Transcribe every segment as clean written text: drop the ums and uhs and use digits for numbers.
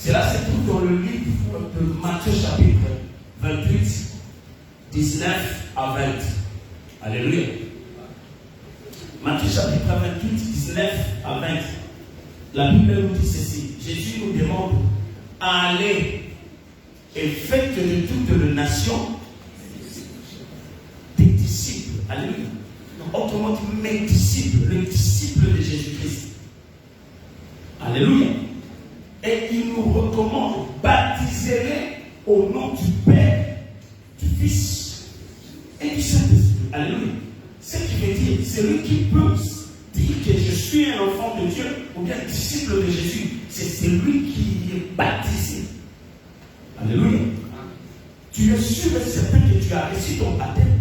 Cela se trouve dans le livre de Matthieu chapitre 28, 19 à 20. Alléluia. Matthieu chapitre 28, 19 à 20. La Bible nous dit ceci. Jésus nous demande, allez et faites de toutes les nations des disciples. Alléluia. Autrement dit, mes disciples, le disciple de Jésus-Christ. Alléluia. Et il nous recommande, baptisez-les au nom du Père, du Fils et du Saint-Esprit. Alléluia. Ce qui veut dire, celui qui peut dire que je suis un enfant de Dieu ou bien disciple de Jésus, c'est celui qui est baptisé. Alléluia. Tu es sûr et certain que tu as reçu ton baptême.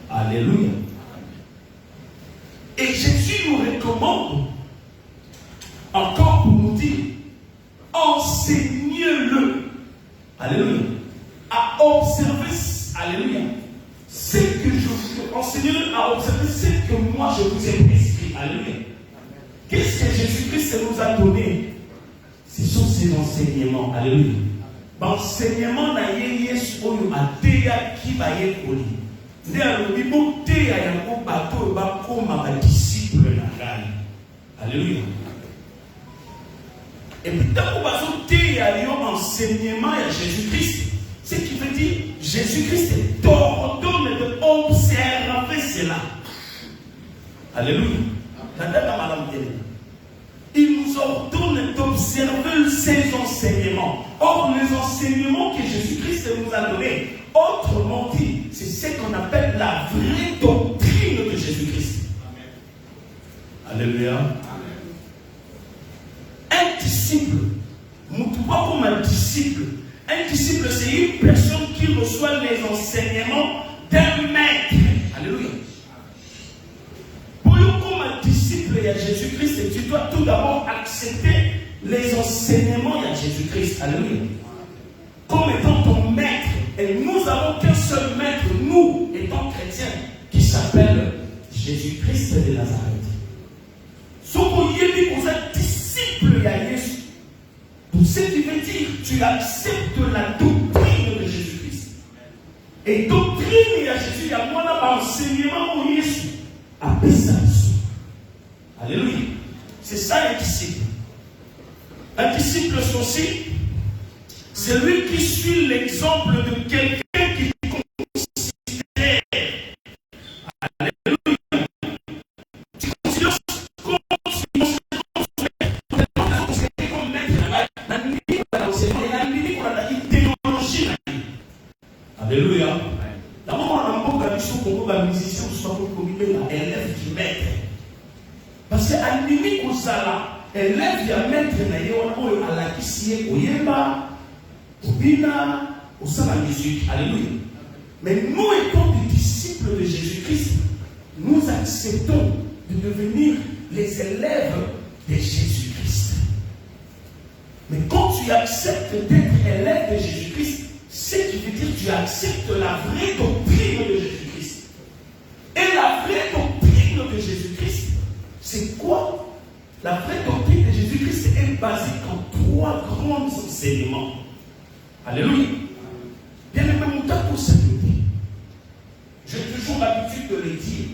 Alléluia. Et Jésus nous recommande encore pour nous dire, enseignez-le, alléluia, à observer, alléluia, ce que enseignez-le à observer ce que moi je vous ai prescrit, alléluia. Qu'est-ce que Jésus-Christ nous a donné? Ce sont ses enseignements, alléluia. L'enseignement n'a rien sur à Théa qui va y être poli. Alléluia. Et puis, tant qu'on il y a un enseignement à Jésus-Christ, ce qui veut dire Jésus-Christ t'ordonne d'observer cela. Alléluia. Il nous ordonne d'observer ses enseignements. Or, les enseignements que Jésus-Christ nous a donnés, autrement dit, c'est ce qu'on appelle la vraie doctrine de Jésus-Christ. Alléluia. Un disciple, nous ne pouvons pas comme un disciple. Un disciple, c'est une personne qui reçoit les enseignements d'un maître. Alléluia. Pour nous, comme un disciple, il y a Jésus-Christ et tu dois tout d'abord accepter les enseignements de Jésus-Christ. Alléluia. Comme étant ton maître. Et nous n'avons qu'un seul maître, nous, étant chrétiens, qui s'appelle Jésus-Christ de Nazareth. Ce qu'on y est dit pour un disciple, Jésus. Tout ce qui veut dire, tu acceptes la doctrine de Jésus-Christ. Et doctrine, il y a Jésus, il y a moi là, enseignement au Jésus. Appelle ça. Alléluia. C'est ça un disciple. Un disciple aussi, c'est lui qui suit l'exemple de quelqu'un qui considère. Alléluia. Tu considères comme maître. Alléluia. D'abord, on a un mission pour nous, musicien, soit comme élève du maître. Parce qu'à l'ennemi, on s'ala, élève du maître, on a la kissie, au yemba, au bina, au sala musique. Alléluia. Mais nous, étant des disciples de Jésus-Christ, nous acceptons de devenir les élèves de Jésus-Christ. Mais quand tu acceptes d'être élève de Jésus-Christ, ce qui veut dire que tu acceptes la vraie doctrine de Jésus-Christ. Et la vraie doctrine de Jésus-Christ, c'est quoi? La vraie doctrine de Jésus-Christ est basée en trois grands enseignements. Alléluia. Bien aimé, mon temps pour s'écouter. J'ai toujours l'habitude de le dire.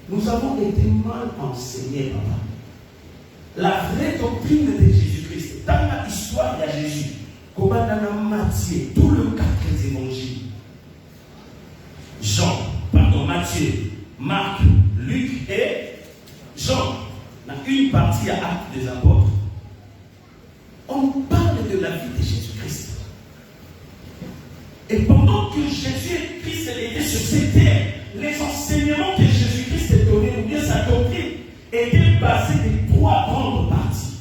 Nous avons été mal enseignés, papa. La vraie doctrine de Jésus-Christ, dans l'histoire de Jésus, comme dans Matthieu, tout le 4 évangiles, Matthieu, Marc, Luc et Jean, dans une partie à Actes des Apôtres, on parle de la vie de Jésus-Christ. Et pendant que Jésus-Christ était sur cette terre, les enseignements que Jésus-Christ a donnés, ou bien sa doctrine, étaient basés de trois grandes parties.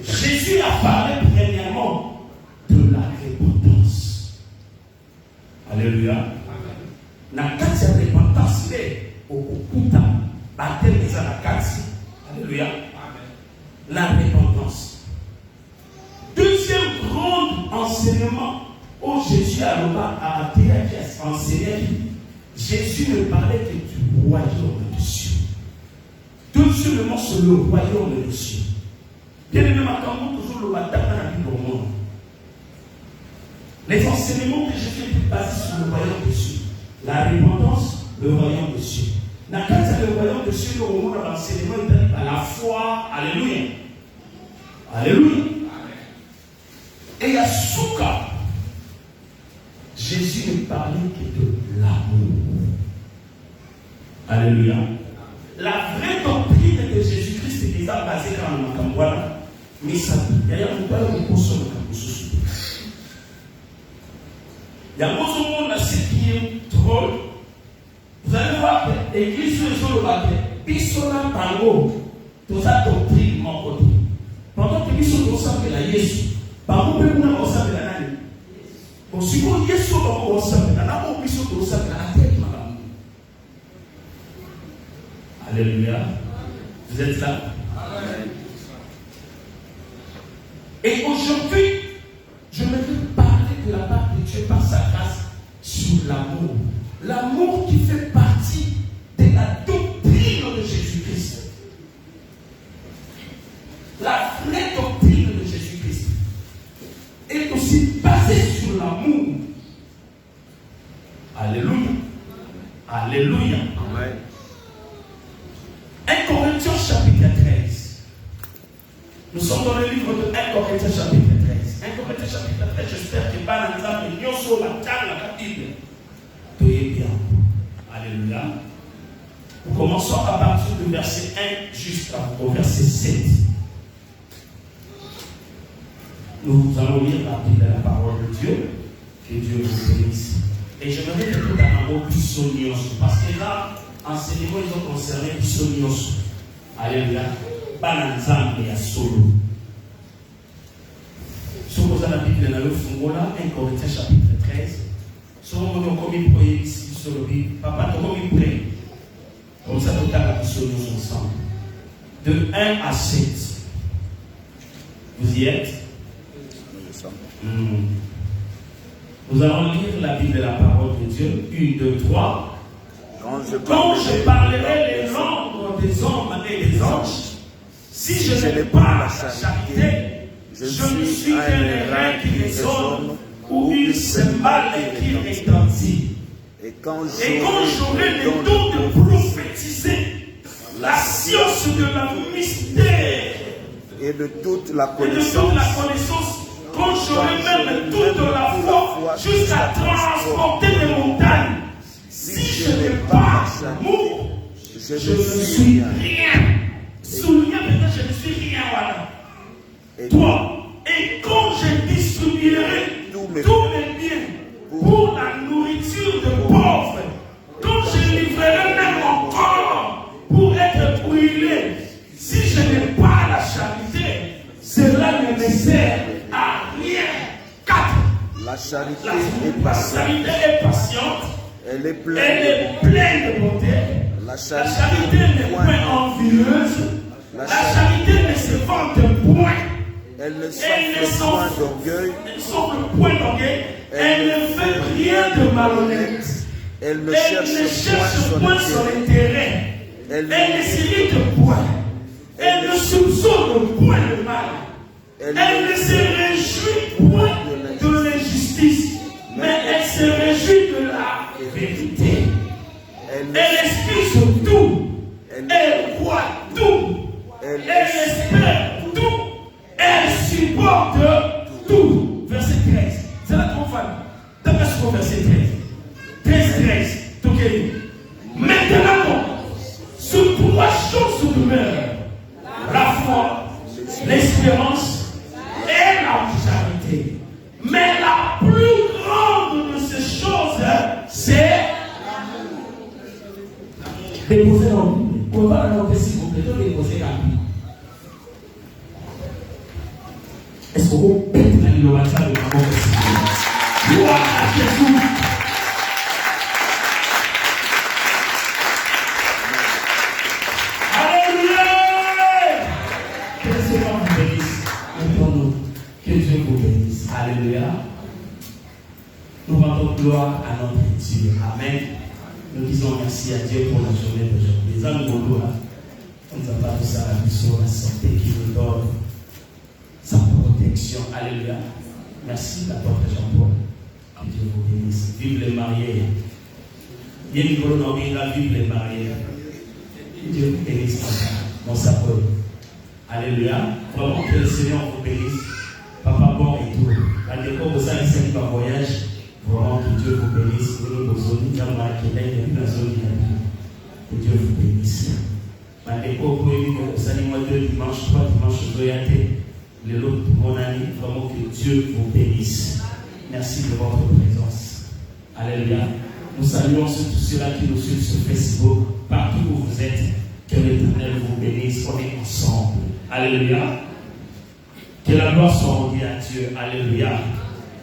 Jésus a parlé premièrement de la repentance. Alléluia. La quatrième repentance, c'est au Kuta, baptême de la quatrième. Alléluia. La repentance. Deuxième grand enseignement où Jésus a enseigné, Jésus ne parlait que du royaume des cieux. Deuxièmement, sur le royaume des cieux. Bien aimé, ma campagne, toujours le bataille dans la Bible au monde. Les enseignements que Jésus est basés sur le royaume de Dieu. La repentance, le royaume de Dieu. Dans le royaume de Dieu, le monde a l'enseignement à la foi. Alléluia. Alléluia. Et à Souka, Jésus ne parlait que de l'amour. Alléluia. La vraie doctrine de Jésus-Christ est déjà basée dans le Makambouana. Mais ça, il y a un peu de personnes qui il y a beaucoup de monde ce qui est drôle. Vous allez voir que l'église sur le bâtiment, Bissola Tango, tout ça doctrine, mon côté. Pendant que Bissola ressemble à Yesu, par contre, nous ressemble à Nani. Bon, si vous Yesu ressemble à Nani, Bissola ressemble à la tête, madame. Alléluia. Vous êtes là? Amen. Et aujourd'hui, je me veux parler de la part de Dieu par sa grâce sur l'amour. L'amour qui fait partie de la doctrine de Jésus-Christ. La vraie doctrine de Jésus-Christ est aussi basée sur l'amour. Alléluia. Alléluia. Amen. 1 Corinthiens chapitre 13. Nous sommes dans le livre de 1 Corinthiens chapitre 13. 1 Corinthiens chapitre 13, j'espère que Bananza et Nyoso la table la Bible. Tout est bien. Alléluia. Nous commençons à partir du verset 1 jusqu'au verset 7. Nous allons lire la parole de Dieu. Que Dieu vous bénisse. Et je me mets tout dans un mot Bissonios. Parce que là, enseignement, ils ont concerné Bissonios. Alléluia. Bananza et Solo. Si vous avez la Bible dans le Fungola, 1 Corinthiens chapitre 13, si vous avez commis pour ici sur le Bible, papa, tu as commis pour comme ça, nous avons nous ensemble. De 1 à 7. Vous y êtes? Nous allons lire la Bible de la parole de Dieu. 1, 2, 3. Quand je parlerai les langues des hommes et des anges, si je n'ai pas la charité, je suis un airain qui résonne ou une cymbale qui retentit. Et quand j'aurai le don de prophétiser, la science de la mystère et de toute la connaissance, quand j'aurai même toute la foi jusqu'à transporter les montagnes, si je n'ai pas l'amour, je ne suis rien. Souviens maintenant, je ne suis rien, voilà. Toi, et quand je distribuerai tous mes biens pour la nourriture de pauvres, quand je livrerai même mon corps pour être brûlé, si je n'ai pas la charité, cela ne me sert à rien. 4. La charité est patiente. Elle est pleine de bonté. La charité n'est point envieuse. La charité ne se vante point. Elle ne s'enfle point d'orgueil. Elle ne fait rien de malhonnête. Elle ne cherche point son intérêt. Elle ne s'irrite point. Elle ne soupçonne point le mal. Elle ne se réjouit point de l'injustice, mais elle se réjouit de la vérité. Elle excuse tout. Elle croit tout. Elle espère tout. Elle supporte tout. Verset 13. C'est la trop fan. D'après ce verset 13. Maintenant, sur 3 choses demeurent: la foi, l'espérance et la charité. Mais la plus grande de ces choses, c'est déposer en Bible. On va la noter s'il vous plaît. Déposer en Bible. Est-ce qu'on peut être dans l'innovation de l'amour de Dieu? Gloire à Jésus. Alléluia. Que le Seigneur vous bénisse. Maintenant, que Dieu vous bénisse. Alléluia. Nous rendons gloire à notre Dieu. Amen. Nous disons merci à Dieu pour la journée d'aujourd'hui. Les angles, on ne va pas tout ça à la mission, la santé qui nous donne. protection. Alléluia. Merci, la porte Jean-Paul. Que Dieu vous bénisse. Vive les mariés. Vive les mariés. Que Dieu vous bénisse. Mon sapeur. Alléluia. Vraiment que le Seigneur vous bénisse. Papa bon et tout. À l'époque, vous allez saluer par voyage. Vraiment que Dieu vous bénisse. Que Dieu vous bénisse. À l'époque, vous allez moi 2 dimanches, 3 dimanches, les autres, mon ami, vraiment que Dieu vous bénisse. Merci de votre présence. Alléluia. Nous saluons tous ceux-là qui nous suivent sur Facebook, partout où vous êtes. Que l'Éternel vous bénisse. On est ensemble. Alléluia. Que la gloire soit rendue à Dieu. Alléluia.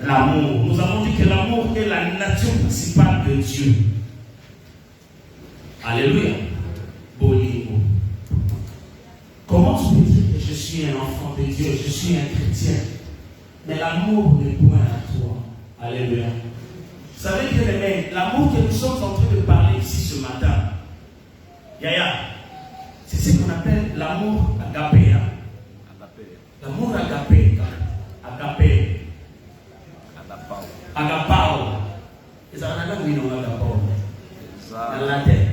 L'amour. Nous avons dit que l'amour est la nature principale de Dieu. Alléluia. Bolingo. Comment tu peux dire que je suis un enfant de Dieu, je suis un chrétien, mais l'amour n'est point à toi. Alléluia. Vous savez que l'amour que nous sommes en train de parler ici ce matin, Yaya, c'est ce qu'on appelle l'amour agapé. L'amour agapé. Agapé. Agapao. Et ça n'a pas de nom agapao. Dans la tête.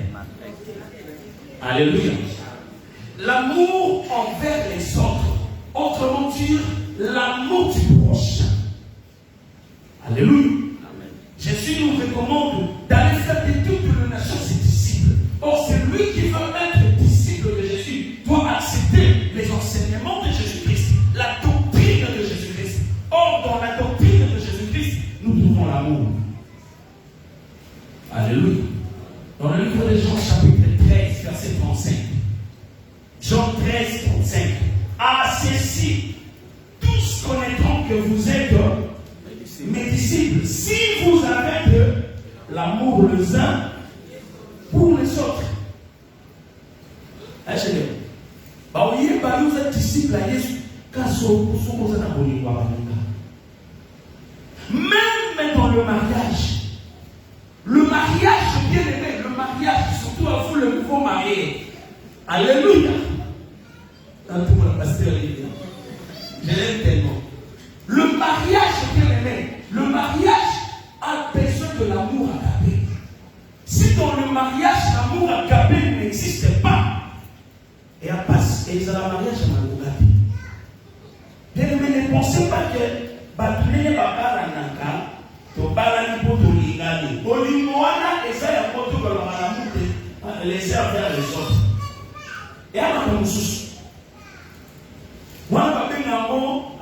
Alléluia. L'amour envers les autres. Autrement dit, l'amour du prochain. Alléluia. Jésus nous recommande d'aller faire de toutes les nations ses disciples. Or, celui qui veut être disciple de Jésus doit accepter les enseignements de Jésus-Christ, la doctrine de Jésus-Christ. Or, dans la doctrine de Jésus-Christ, nous trouvons l'amour. Alléluia. Dans le livre de Jean, chapitre 13, verset 35. Jean 13, 35. À ceci, tous connaîtront que vous êtes mes disciples, si vous avez de l'amour les uns pour les autres. Vous êtes disciples à Jésus, même dans le mariage bien aimé, le mariage, surtout à vous le nouveau marié. Alléluia. Dans tout le pasteur, je l'aime tellement. Le mariage bien aimé, le mariage a besoin de l'amour agapé. Si dans le mariage, l'amour agapé n'existe pas, et à passe, et ça la mariage à Malugati. Bien aimé, ne pensez pas que Batulé Babaranaka, Tobalani Potolingani, Olimoana, et ça y a pas tout dans l'amour, laisser faire les autres. Et à la même chose. Moi, je vais amour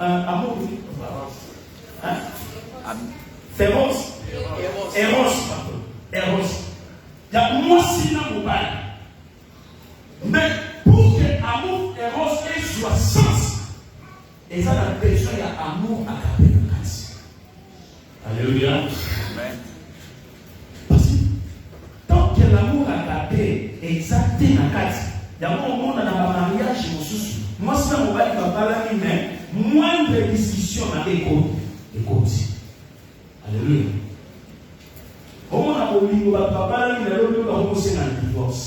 féroce. Eros. Il y a moi si dans mon bail. Mais pour que l'amour Eros ait soit sens, et ça a besoin d'amour à la pénétration. Alléluia. Amen. Parce que tant que l'amour à la paix est exacté dans la case, il y a un moment dans le mariage, moi, si on va parler, mais moins de discussions dans les côtes. Alléluia. On a parlé, mais divorce.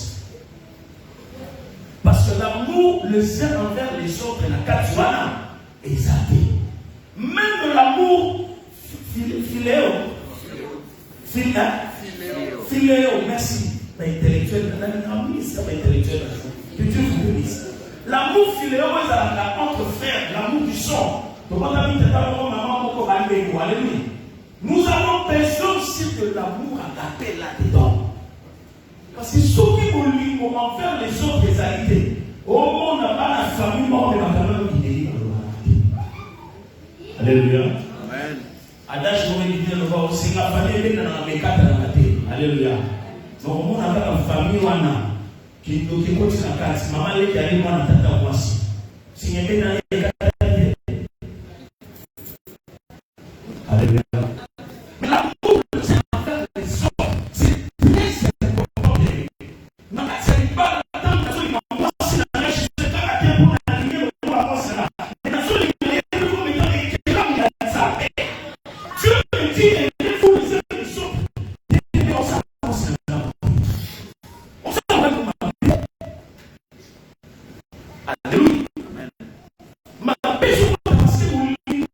Parce que l'amour, le sien envers les autres, la katsuana, est exacté. Même l'amour philéo, merci. Intellectuel, que Dieu vous bénisse. L'amour philéo est entre frères, l'amour du sang. Nous avons besoin aussi de l'amour agapé là-dedans. Parce que ceux qui vont envers les autres des alliés, au monde n'a pas la famille morte de la famille qui délivre. Alléluia. Amen. Adage vous me dites le voir aussi la famille est dans la mécate dans la tête. Alléluia. Donc, on a la famille qui continue à casser. Maman est allée moi dans ta voici. Si il y a dans les alléluia. Mais l'amour, c'est envers les autres. C'est très important. C'est pas la temps que moi, si la neige, je sais pas à quel point la lumière de moi avance là. Mais dans ce livre, il faut me dire que là, il y a ça. Dieu me dit, il faut les autres. Alléluia. Ma paix, je peux passer mon lit.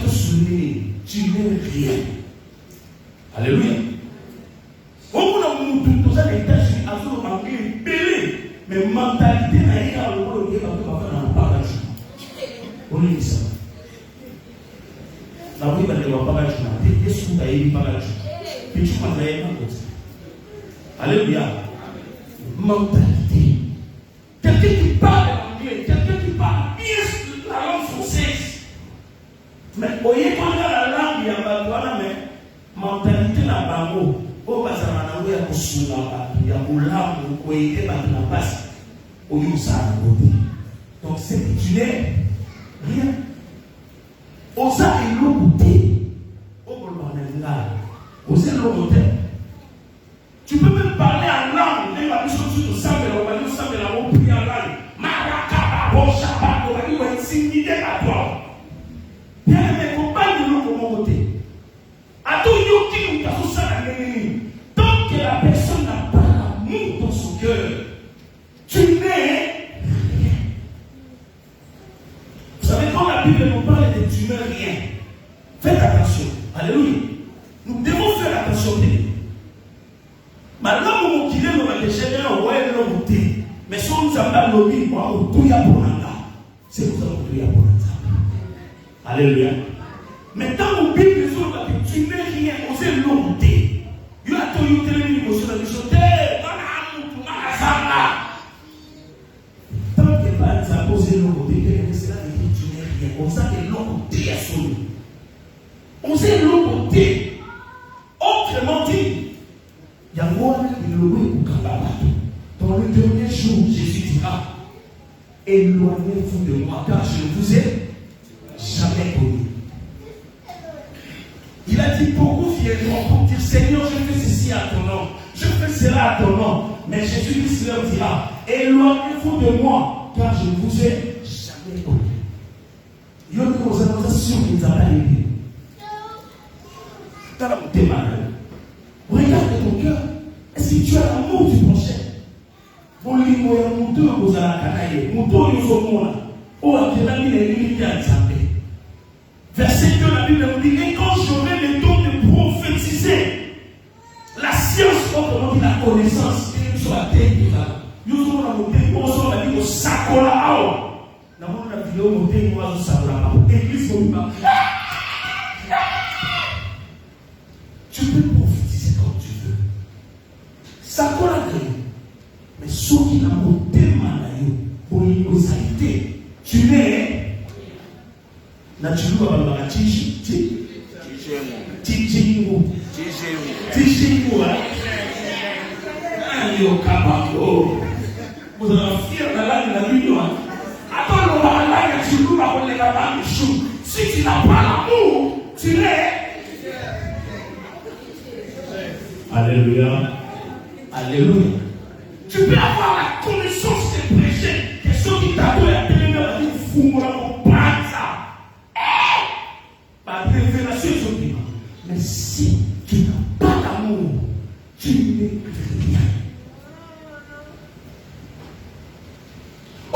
te souligner, tu n'es rien. Alléluia. On a tout ça les États-Unis à ce moment belé, mais mentalité n'a rien à voir avec le bagage. On dit ça. La oui, il y a un bagage. Et ce qu'on a eu bagage. Et tu m'as fait un peu. Alléluia. Mentalité. Quelqu'un qui parle anglais, quelqu'un qui parle bien la langue française. Mais au lieu de la langue, il y a pas de mais mentalité n'a pas mot. Au bazar, il y a un soula, il y a un lam, il y a un passe. Au lieu de ça, donc c'est que tu n'es rien. Osa est l'autre. Au Bolmanenga. Osa est l'autre. Tu peux même parler en langue. Même la mission sur le sable, on va dire sable, on va prier en langue. Marakaba, Boshaba, on va dire, on va s'inquiéter à toi. Bien, mais faut pas de l'eau pour mon côté. À tout yoki, on t'a tout ça à l'ennemi. Tant que la personne n'a pas l'amour dans son cœur, tu n'es rien. Vous savez, quand la Bible nous parle de tu n'es rien, faites attention. Alléluia. Nous devons faire attention. Maintenant, vous qui l'avez déjà dit, mais si on nous a pas lobby, c'est pour ça que vous avez. Alléluia. Maintenant, vous Bible que tu n'es rien, vous êtes l'autre. Il y a tout le monde qui est sur la mission. Tant que pas ça posé l'autre, c'est là que tu n'es rien. On sait que l'autre est assommé. On sait l'autre. Autrement dit, il y a moi qui le loué au Kabbalah. Dans le dernier jour, Jésus dira, éloignez-vous de moi, car je ne vous ai jamais connu. Il a dit, beaucoup viendront pour dire, Seigneur, je fais ceci à ton nom, je fais cela à ton nom. Mais Jésus leur dira, éloignez-vous de moi, car je ne vous ai jamais connu. Il y a une organisation qui nous a pas aidés. Dans la témoignage. Regarde ton cœur. Est-ce que tu as l'amour du prochain? Bon, il y a un moteur aux Alakanaïs, moteur aux Omona. Oh, il y a une limite à l'exemple. Verset 2, la Bible nous dit, et quand j'aurai le don de prophétiser, la science, autrement dit la connaissance, sur la terre, nous avons la montée, nous avons la vie au Sakola Awa. Nous avons la vidéo montée, nous avons Sakola Awa. Église, nous avons. Tu peux prophétiser comme tu veux. Sakola Awa. Mais ceux qui n'ont pas de malayo, pour l'innocité, tu n'es. Naturellement, on va vous allez fier de la l'union. Attends, on va aller tu nous vas les gars si tu n'as pas l'amour, tu l'es. Alléluia. Alléluia. Tu peux avoir la connaissance des péchés, que ceux qui t'adorent à télé, ils font ça. Par révélation sur lui. Mais si tu n'as pas d'amour, tu n'es rien. Au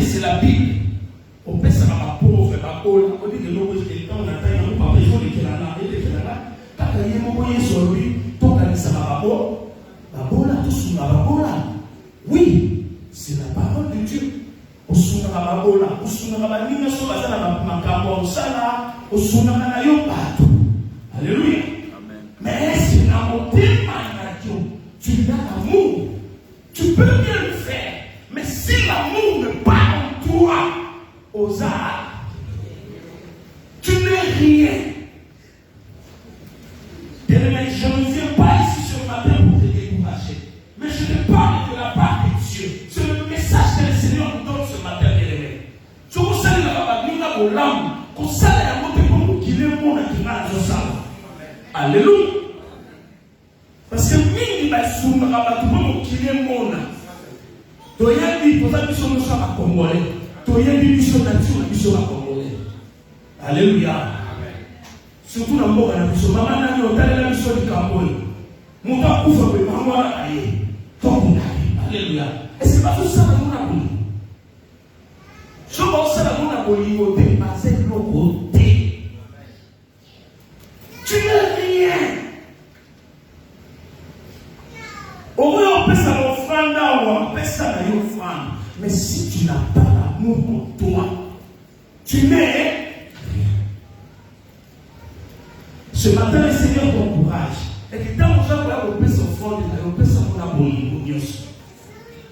c'est la Bible. On peut se faire pauvre, on dit que l'on peut se faire on attend, on peut pas il faut là, quand il y a un moyen sur lui, donc il s'est oui, c'est la parole de Dieu. Alléluia. Mais si tu as l'amour, tu peux bien le faire. Mais si l'amour ne part en toi, aux arts, tu n'es rien. Je ne viens pas ici ce matin pour te décourager. Mais je te parle de la part de Dieu. C'est le message que le Seigneur nous donne ce matin, bien-aimé. Tu vous savez, alléluia. Parce que mingi basuma kabatu bomo kilemona. Toyebi poza biso no sa congolais. Toyebi biso na biso ba congolais. Alléluia. Surtout na mboka na biso mama na yo talela biso di kamboy. Muta kufa be mama aye. Alléluia. Est-ce que pas ça va nous rappeler? Je pense à la monde à Bolivie, c'est le côté. Tu n'es rien. Au moins, on peut ça l'offrande ou on peut ça l'offrande. Mais si tu n'as pas l'amour en toi, tu n'es rien. Ce matin, le Seigneur t'encourage. Et que tant que on peut s'offrande, on peut s'abonner au Dieu.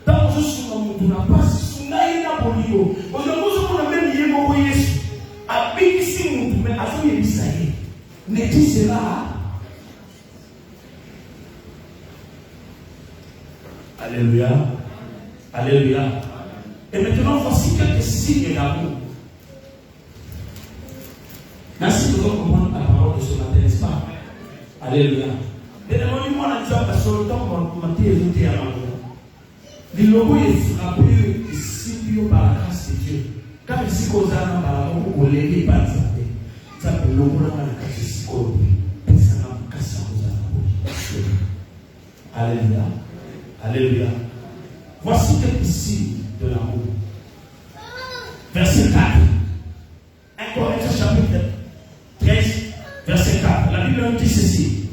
Tant que je suis dans mon tour, pas si on a une abonnement. Aujourd'hui, on a même lié mon Jésus. À Bixi, mais à son Ebisaïe. Ne dis cela. Alléluia. Alléluia. Et maintenant, voici quelques signes d'amour. Merci de comprendre la parole de ce matin, n'est-ce pas? Alléluia. Et demandez-moi la joie parce que le temps qu'on va commenter et voter à l'amour. Le logo est frappé ici par la grâce de Dieu. Quand il s'y cause à l'amour, on lève pas de sa tête. Ça peut le logo là, la grâce de ce qu'on fait. Ça n'a pas cassé à l'amour. Alléluia. Alléluia. Voici quelques signes de l'amour. Verset 4. 1 Corinthiens chapitre 13, verset 4. La Bible dit ceci.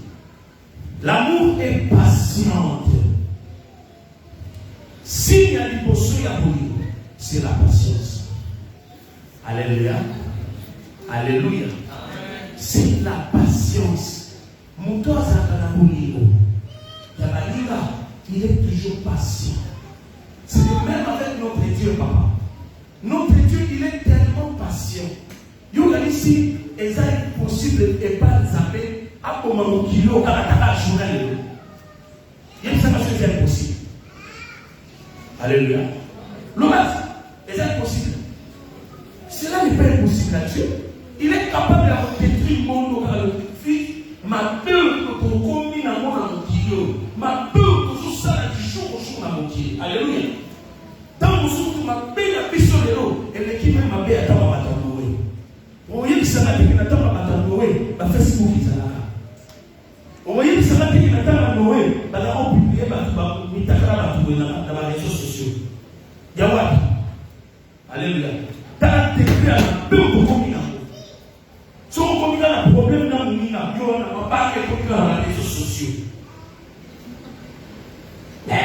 L'amour est patiente. Signe à l'hyposo et à Bolivie, c'est la patience. Alléluia. Alléluia. C'est la patience. Mon toit à Bolivie. Il est toujours patient. C'est le même avec notre Dieu, papa. Notre Dieu, il est tellement patient. Il y a ici, et ça est possible et pas zapper à comment mon kilo à la journée. Il y a ça parce que c'est impossible. Alléluia. L'homme, et ça est possible. Cela n'est pas impossible à Dieu. Il est capable de détruire mon local. Ma peur que ton combine à mon kilo. Ma peur que tout ça du jour au jour à mon kilo. Alléluia. Tant que tu m'as payé la piste de l'eau, et l'équipe m'a payé à ta maman. On voyait que ça m'a dit que Nathan m'a battu, ma Facebook est là. On voyait que ça m'a dit que Nathan m'a battu, ma maman publié, ma dans les réseaux sociaux. Yawad. Alléluia. T'as décrit à la peur pour combiner. Si on combine un problème dans le monde, on n'a pas de dans les réseaux sociaux. Mais,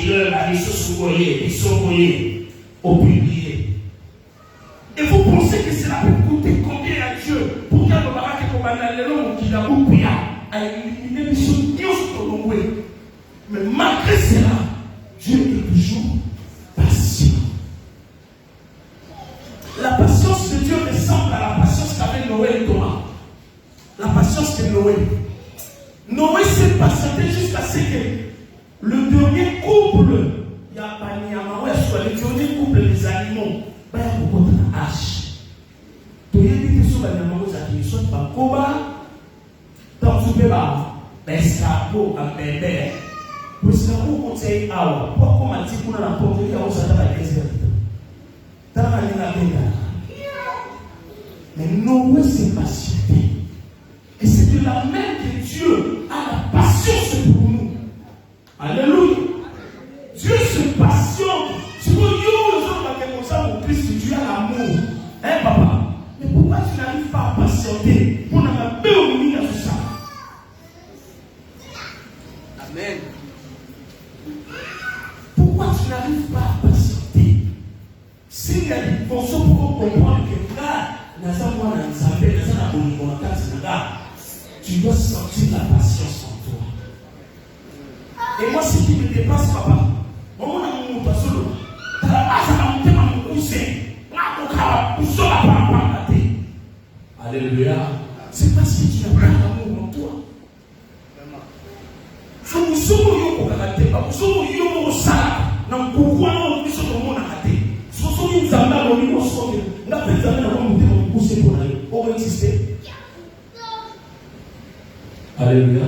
les réseaux sociaux, ils sont voyés, au publié. Et vous pensez que cela peut coûter combien à Dieu pour qu'il y ait un barrage comme un qui a beaucoup à éliminer les choses Dieu sur le monde. Mais malgré cela, Dieu est toujours patient. La patience de Dieu ressemble à la patience qu'avait Noé et Thomas. La patience de Noé. Noé s'est patienté jusqu'à ce que le dernier couple, il y a pas ni à soit le dernier couple des animaux. Il y a beaucoup de hache. Tu y a des choses qui sont pas coba. Tant que tu vas, escapeau à bébé. Parce que vous conseillez à pourquoi on dit qu'on a la porte qui a osé dans la désert. Dans la ligne. Mais Noé s'est patienté. Et c'est de la main que Dieu a la patience pour nous. Alléluia. Dieu se patiente. Si vous dites comme ça, mon Christ, Dieu a l'amour. Hein, papa? Mais pourquoi tu n'arrives pas à patienter pour n'avoir pas au à ça? Amen. Pourquoi tu n'arrives pas à patienter? S'il y a des fonctions pour comprendre que là, tu dois sentir la patience en toi. Et moi, ce qui me dépasse, papa, mon amour, pas solo. Alléluia. C'est parce que tu n'as pas d'amour en toi. Vous sommes au caractère, vous sommes au salaire, dans pourquoi nous sommes au caractère. Si vous sommes une zamba, nous sommes n'a pas de zamba, nous sommes pour aller. On va exister. Alléluia.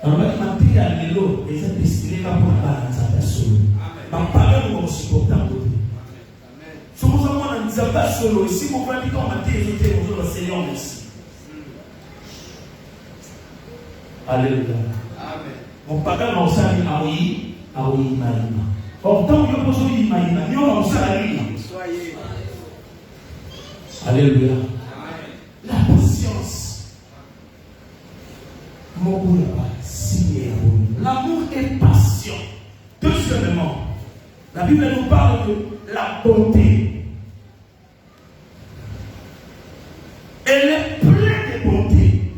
Alors, maintenant, il y a des lots, les gens destinés à pour la personne. Ma parole nous supportable. Si vous avez un zamba solo, si vous voulez qu'on m'a dit, vous le Seigneur, merci. Alléluia. Mon papa m'a aussi dit, ah oui, Maïma. Or, tant que vous avez dit Maïma, nous avons aussi dit Alléluia. La patience. L'amour est patient. Deuxièmement, la Bible nous parle de la bonté. Elle est pleine de bonté.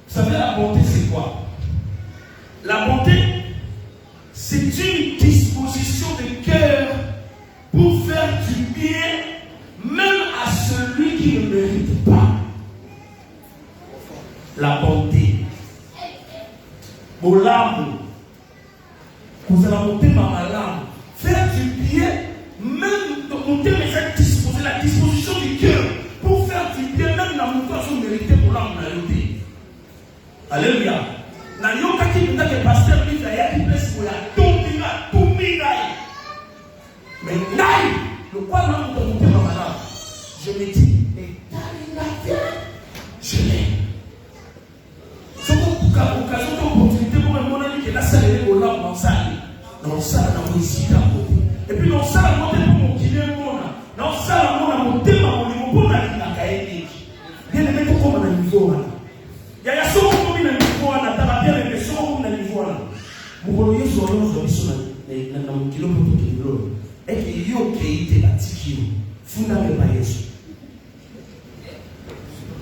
Vous savez, la bonté, c'est quoi? La bonté, c'est une disposition de cœur pour faire du bien, même à celui qui ne mérite pas. La bonté. Pour l'âme, vous allez monter ma l'âme. Faire du bien, même monter mais disposer la disposition du cœur pour faire du bien, même la montation méritée pour l'âme. Alléluia. Na yoka qui nous dit que pasteur dit qu'il y a une place pour la tomber. Mais naï, le quoi là nous monter ma l'âme. Je me dis, je l'aime. C'est une occasion d'opportunité pour mon ami qui est là, ça est au lab dans ça. Dans ça, dans mon ici, et puis dans ça, on est pour mon kiné, dans ça, on a monté ma niveau pour la cahier. Bien aimé, pourquoi on a un niveau là? Il y a souvent comme un niveau là, t'as bien aimé, souvent comme un niveau là. Vous voyez, sur l'autre, dans mon kilo pour tout kilo. Et qu'il y a qui était à 10 kilos. Vous n'avez pas Jésus.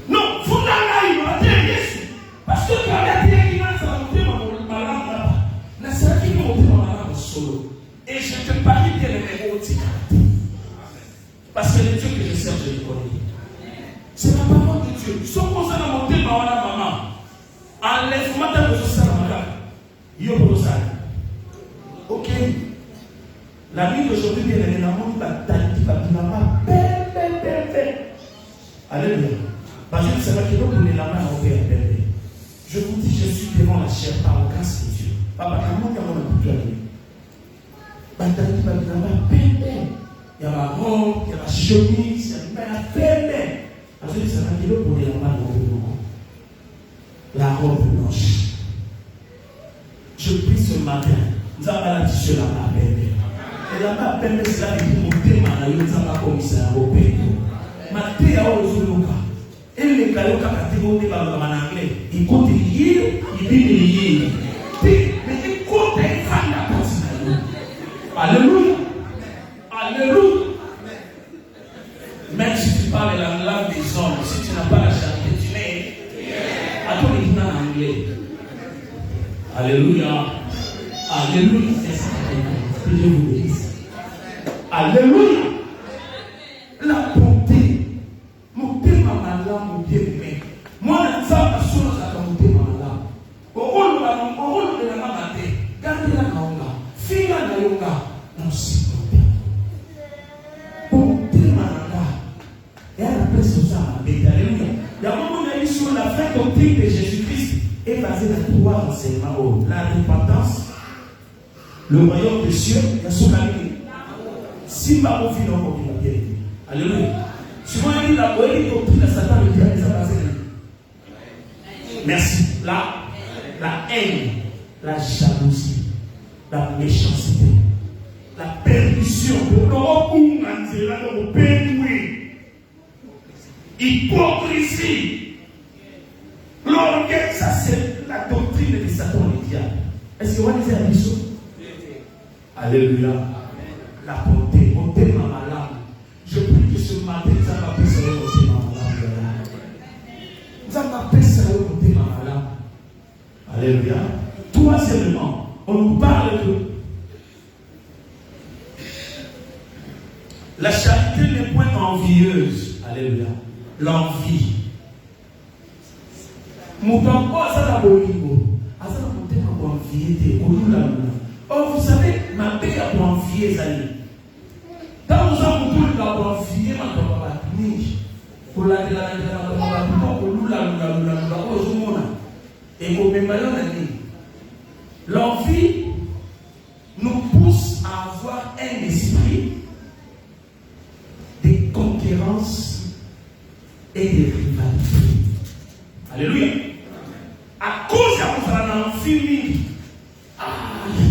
Non, vous n'avez pas Jésus. Parce que quand il y a qui va monter ma langue là-bas, n'a pas qui va monter ma langue solo. Et je te parie qu'elle est érotique. Parce que le Dieu que je sers, je le connais. C'est la parole de Dieu. Si on commence à monter ma maman, enlève-moi ta position à ma langue. Yo pour ça. Ok. La nuit d'aujourd'hui, bien elle est dans mon bataille qui va tout là-bas. Alléluia. Parce que c'est là que nous prenons la main au Père. Je vous dis, je suis devant la chair par la grâce de Dieu. Papa, comment on a pu aller? Bataille qui va tout là-bas. Il y a ma robe, il y a ma chemise, il y a ma peine. Parce que c'est là que nous prenons la main au Père. La robe blanche. Je prie ce matin. Nous avons la t-shirt à ma peine. Et la main peine, c'est là que nous avons nous avons commissaire au Père. Ma thé a osé. Et les cailloux qui en anglais, ils comptent lire, ils lire. Mais ils comptent faire la personne. Alléluia. Alléluia. Même si tu parles la langue des hommes, si tu n'as pas la charité, tu n'es. Attends, il dit en anglais. Alléluia. Alléluia. C'est ça que je vous dis. Alléluia. La bonté. Mon bien-aimé. Moi, je ne sais pas si je vais monter ma langue. Au rôle de la maman, gardez la langue. Fille la langue. Non, c'est bonté ma langue. Et à la place de ça, alléluia. Il y a un moment donné sur la vraie doctrine de Jésus-Christ est basée dans trois enseignements. La repentance, le royaume des cieux, la souveraineté. Si ma vie n'a pas bien. Alléluia. Si vous avez la doctrine de Satan, le diable est basé. Merci. La haine, la jalousie, la méchanceté, la perdition, hypocrisie, l'orgueil, ça c'est la doctrine de Satan, le diable. Est-ce que vous avez dit ça? Alléluia. La bonté, bonté, maman. Je prie que ce matin, nous allons appeler ça le côté maman. Nous allons appeler ça le côté maman. Alléluia. Troisièmement, on nous parle de la charité n'est point envieuse. Alléluia. L'envie. Mon papa, ça n'a pas envie. Oh, vous savez, ma paix a pour envier les amis. Quand nous avons voulu envier ma papa, pour la l'envie nous pousse à avoir un esprit de concurrence et de rivalité. Alléluia. À cause de la envie,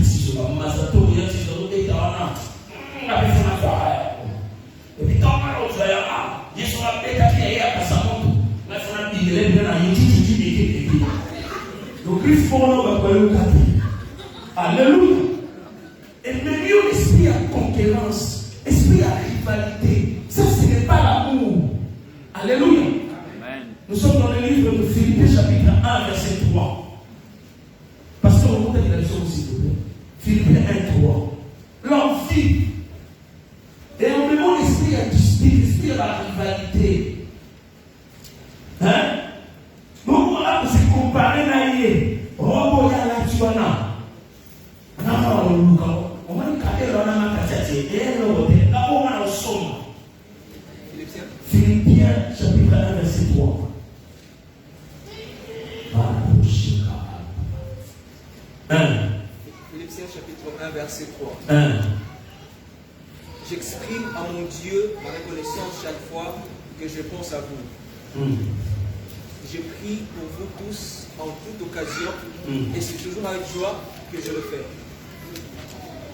si je vais m'assato, il y a et puis quand on a l'autre, Yesu apeta pia yeye akasamoto. Ngafu na bile bila na yiti. Donc Christ pour nous va parler au côté. Alléluia. Et même l'esprit à concurrence, esprit à rivalité. Ça ce n'est pas l'amour. Alléluia. Amen. Nous sommes dans le livre de Philippiens chapitre 1 verset 3. Pasteur, on monte la leçon s'il vous plaît. Philippiens 1, 3. L'envie. Et on demande l'esprit à dispute, l'esprit à la rivalité. Hein? Donc on a pour se comparer naïe. Robo ya la tuana. On va nous caler dans la main et l'autre. Là on va nous sommes. Philippiens chapitre 1 verset 3. Philippiens chapitre 1 verset 3. 1. J'exprime à mon Dieu ma reconnaissance chaque fois que je pense à vous. Je prie pour vous tous en toute occasion et c'est toujours avec joie que je le fais.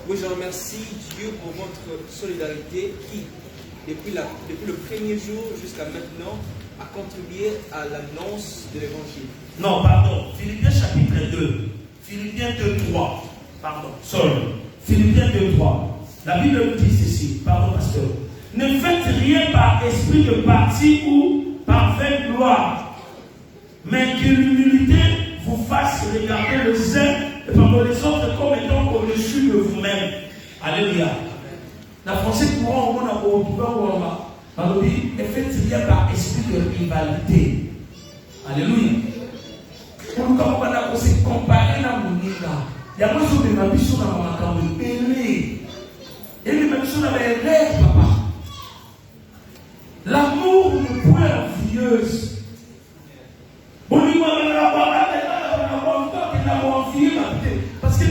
Oui, je remercie Dieu pour votre solidarité qui, depuis le premier jour jusqu'à maintenant, a contribué à l'annonce de l'évangile. Non, pardon. Philippiens chapitre 2. Philippiens 2, 3. Pardon. Sorry. Philippiens 2, 3. La Bible nous dit ceci. Pardon, pasteur. Ne faites rien par esprit de parti ou par vaine gloire, mais que l'humilité vous fasse regarder le zèle et par les autres comme étant au-dessus de vous-même. Alléluia. La français courant, on a retrouvé ne faites rien par esprit de rivalité. Alléluia. Pour nous, comme on se comparer à mon égard, il y a besoin de ma mission dans ma campagne. Et les mêmes choses avec les rêves, papa. L'amour ne point envieuse. On lui demande de l'avoir envié, parce que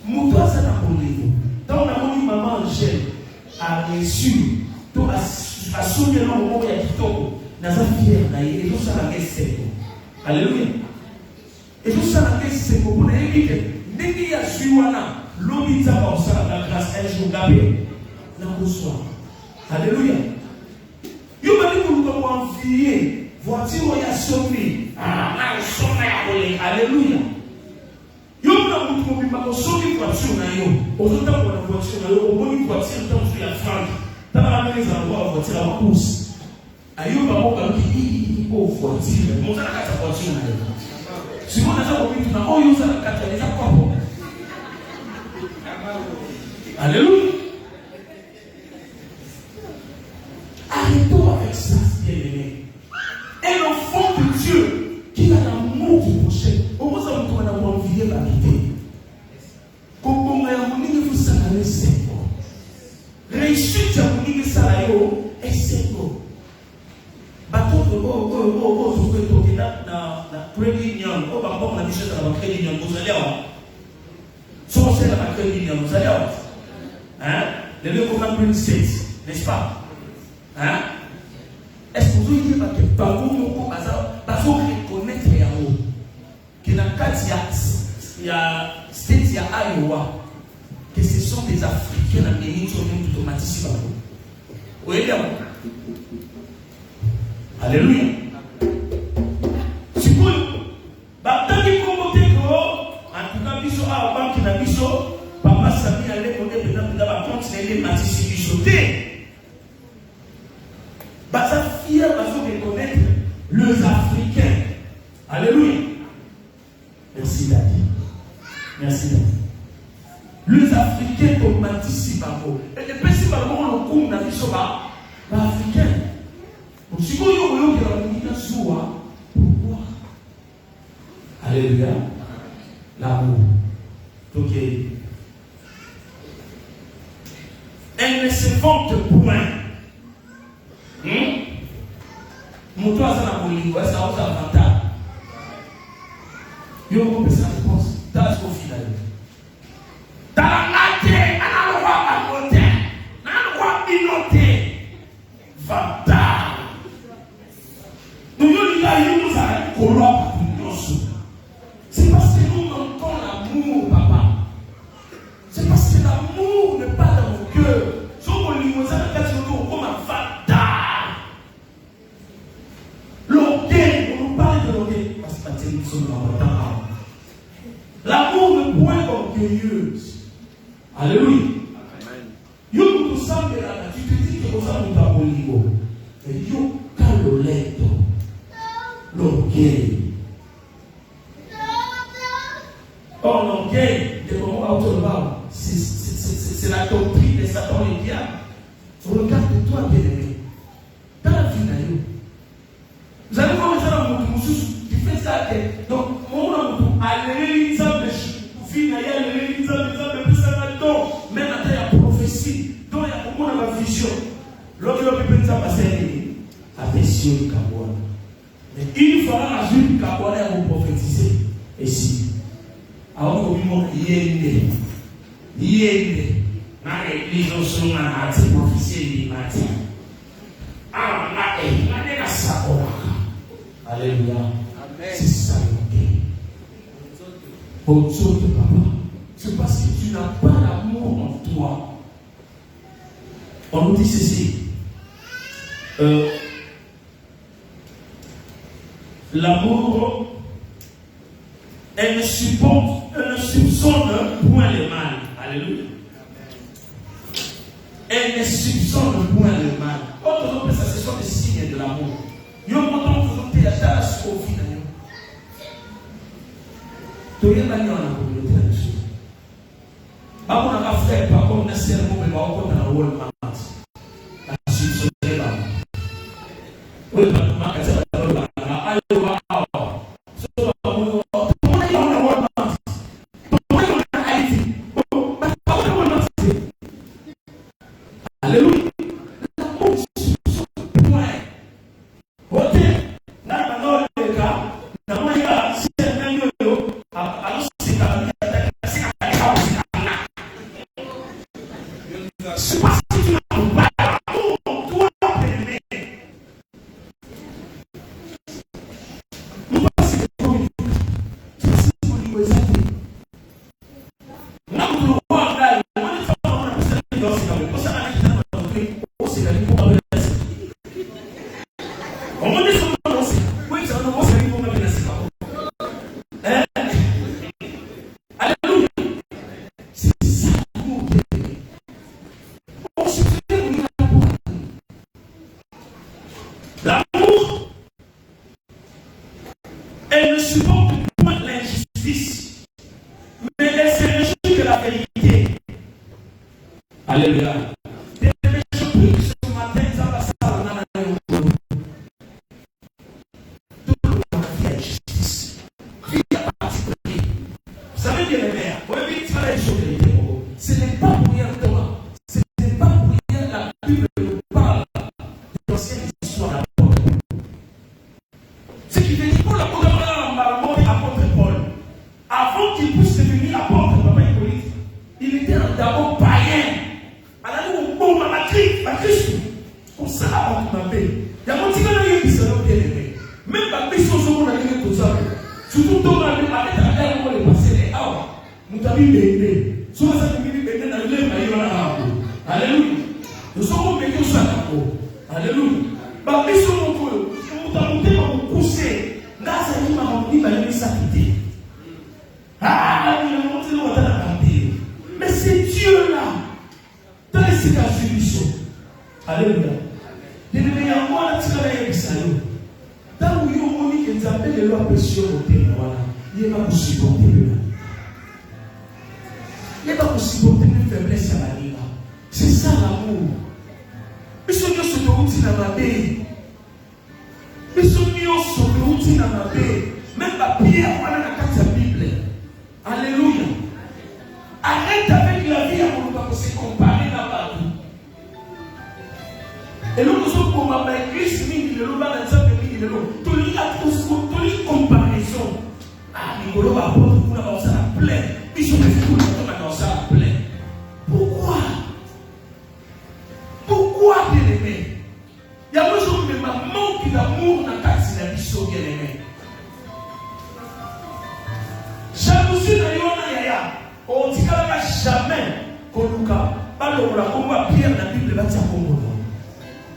mon toit, ça n'a pas niveau. Dans la maman Angèle a reçu, a soigné le moment où il y a du temps, dans sa fière, et tout ça n'a pas été. Alléluia. Et tout ça n'a pas été. Pour nous dire que, dès qu'il y a Juana, l'homme ça va aussi la grâce, un jour gabé, n'a reçoit. Alléluia. Yo m'a dit pour nous envier, voiture où il y a sonné. Ah, sonné à voler. Alléluia. Yo m'a dit pour nous sonné voiture na yo. Au temps pour la voiture na yo, au moins une voiture tant sur la femme. Dans la maison on voit voiture à course. Ayo m'a dit oh voiture, mon ça la voiture na yo. Si vous n'avez pas vu, on use la catalyse à quoi? Alléluia. Arrêtons avec ça, bien-aimé. Et l'enfant de Dieu qui a l'amour du prochain, au moins ça vous donne envie de l'habiter. Comme on a un vous salarié, c'est bon. Réussite à vous salarié, et c'est bon. Bateau de vous pouvez dans la crédit union, au bambou, on a mis ça dans la crédit union, vous allez voir. Si on sait dans la crédit union, vous allez voir. Hein? Les deux qu'on States, n'est-ce pas? Hein? Est-ce que vous voyez que par vous, vous reconnaître que dans le cas il y a States, il y a Iowa, que ce sont des Africains dans les lignes automatiques. Vous voyez bien? Alléluia. Si vous, tant qu'il comporte en tout cas, biso a banque na biso, papa Sami allait monter peut-être dans la continuer les matissés du sauté. Basa fier va se reconnaître les Africains. Alléluia. Merci Daddy. Merci Daddy. Les Africains comme matissés par vous. Et les petits ballons le coup na biso ba Africains. Donc si vous voyez que la vie est souvent, pourquoi? Alléluia. L'amour. Ok. Elle ne se vante point. Mon toit, ça n'a pas de ça a un avantage. Il y a une réponse. Dans ce final. Dans la nature, on a le droit à voter. On a le droit à noter. Vantage. Nous nous avons c'est parce que nous manquons l'amour, papa. C'est parce que l'amour n'est pas dans mon cœur. Si on nous dit comme un fata, L'amour ne point orgueilleuse. Alléluia. Yo tu sens que la tu te dis que vous avez un taboligo. Et yo caloleto. L'orgueil. Or l'orgueil, c'est la doctrine de Satan et diable. Regarde-toi, bien-aimé. Dans la vie d'ailleurs. Vous allez voir ça dans mon qui fait ça. Donc, mon amour, allez l'exemple de vie d'ailleurs, allez l'exemple de plus ça va donc. Même à la prophétie, donc il y a beaucoup de vision. L'autre, il peut ça passer à vision du Kaboua. Mais il fera la vie du Kaboua et vous prophétiser. Et si. Alors, comme il est les gens sont malades, officiels du matin. Ah, alléluia. C'est ça l'orgueil. Autour de papa. C'est parce que tu n'as pas l'amour en toi. On nous dit ceci. L'amour, elle ne soupçonne point le mal. Alléluia. Elle ne soupçonne point le mal. Autrement, ça, ce sont des signes de l'amour. Nous avons toujours à la scophie. Tout le monde a la communauté de Dieu. Par contre, on a fait, par contre, on a servi, mais par contre, on a un rôle malade. La suite, c'est là. Oui, on a fait un rôle malade. L'amour, elle ne supporte point l'injustice, mais elle se réjouit de la vérité. Alléluia. Je prie ce matin, ça va ça, on a tout le monde a fait justice. Vie à particulier. Vous savez bien les mères, ce n'est pas pour rien Thomas, ce n'est pas pour rien la Bible nous parle de l'ancienne histoire d'apôtre. Ce qui veut dire pour l'apôtre Paul, avant qu'il puisse devenir apôtre, papa Hippolyte, il était d'abord païen. Alors nous, on m'a crié, on s'est abandonné. Il y a mon petit gars qui s'est bien-aimé. Même la personne qui a dit tout ça, surtout Thomas, avec la terre, on est passé les arbres. Nous avons béni. Soit ça qui dit béni dans le lait, alléluia. Nous sommes bénis au Sakapo. Alléluia. La personne qui nous a poussé, là, ça dit, m'a dit, s'acquitter. Ah, il a montré le water à mais c'est Dieu là, dans les situations. Alléluia. Il y a moi là, tu vas y ça. Dans où il y a qui appelle les lois précieuses au témoin, il n'est pas pour supporter le mal. Il n'est pas pour supporter une faiblesse à la vie. C'est ça l'amour. Mais ce Dieu se fait outil dans ma vie. Mais ce Dieu se fait outil dans ma vie. Même la pierre, on a la carte de la Bible. Alléluia. Arrête avec la vie à mon papa, c'est comparé dans la vie. Et nous sommes pour ma église, il y a une comparaison. Ah, Nicolas va apporter pour la danse à la plaie. Ils sont des fous, ils la danse à la plaie. Pourquoi? Pourquoi, bien-aimé? Il y a besoin de ma manque d'amour dans la carte de la mission, bien-aimé. Jalousie n'a yaya. On dit qu'elle n'a jamais connu pas le combat Pierre la Bible va dire comment.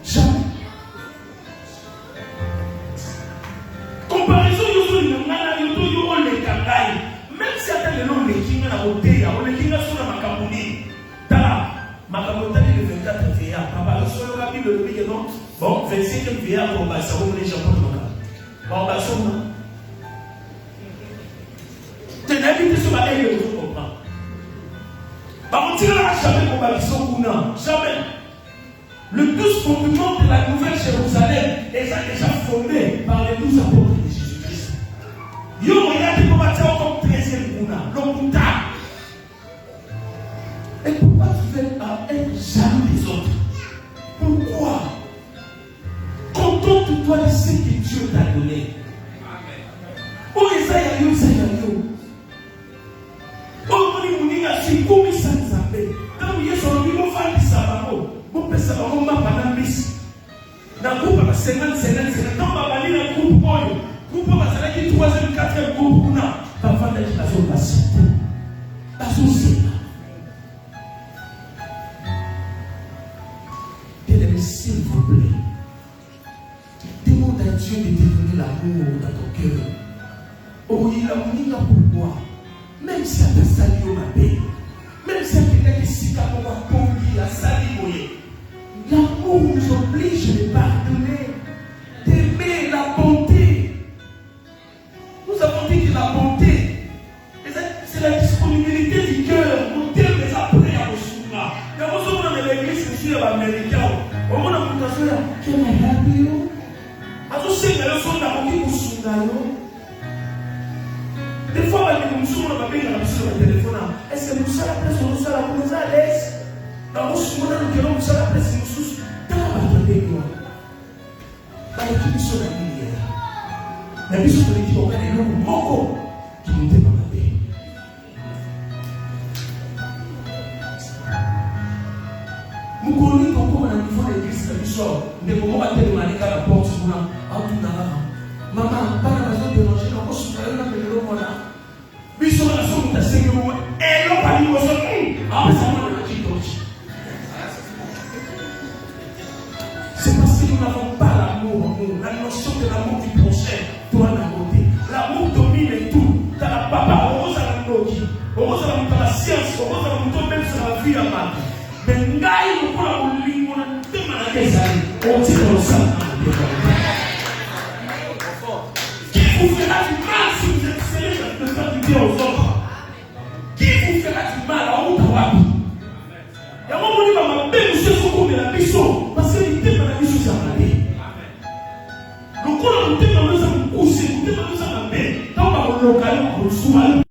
Jamais. Comparaison, nous sommes 25e vieillard pour basa comme les gens comme ça. Bon basa non. Tu n'as pas dit sur ma aile de comprendre. Bah on tirera jamais pour basa non, jamais. Le 12 fondement de la Nouvelle Jérusalem est déjà fondé par les 12 apôtres de Jésus-Christ. Yo regarde comment tu as comme 13e kuna, l'Okuta. Et pourquoi tu fais être jaloux des autres? Pourquoi? Contente-toi de ce que Dieu t'a donné. Oh, Esaïe, Esaïe. Oh, Mouniga, si comme ça nous appelle. Quand vous y êtes sur le niveau fan du Sabamo, vous pouvez savoir comment on va pas miss. Dans le groupe, 50, dans le groupe, groupe, va qui 3e, 4e groupe, on a pas fan d'être la zone passée. La zone s'il vous plaît, demande à Dieu de te donner l'amour dans ton cœur. Oh, il a mis là pourquoi? Même si elle t'a sali au mabé, même si elle t'a dit si t'as pas compris la sali, l'amour nous oblige de pardonner, d'aimer la bonté. Nous avons dit que la bonté, c'est la disponibilité du cœur. Mon Dieu les a pris à Osuna. Il y a besoin de l'église, je suis américain. On a dit que can I help you? Associé à la zone d'Amoki Musungayo. Des fois, on a bien la téléphone. Est-ce que nous sommes à la place où nous sommes à l'aise? Dans le monde, nous sommes à la place où nous sommes dans la bataille. Dans l'équipe, nous sommes à l'hier. La mission de l'équipe, on a des noms beaucoup qui nous demandent. Nous connaissons encore à niveau de l'église de l'histoire. Mais comment on va te demander qu'à la porte, on a tout dans maman, pas la maison de manger, on va se faire un peu de l'eau. Puis sur la zone de la sécurité, et l'on va dire aux autres, ah, mais ça m'a dit c'est parce que nous n'avons pas l'amour, la notion de l'amour du prochain doit nous côté. L'amour domine tout. Dans la papa, on va la noki, on va la science, on va même sur la vie à ma vie. Mais nous avons pour la ligne, on a demandé des années. On dit comme ça. Qui vous fera du mal si vous essayez de faire du bien aux autres? Qui vous fera du mal à Outawabi? Il y a un moment où on va m'appeler monsieur Soko de la mission. Parce que l'idée de la mission, c'est à m'appeler. Le coup, on a dit que nous avons couché, nous avons m'appeler. Quand on va au local, on va au souvent.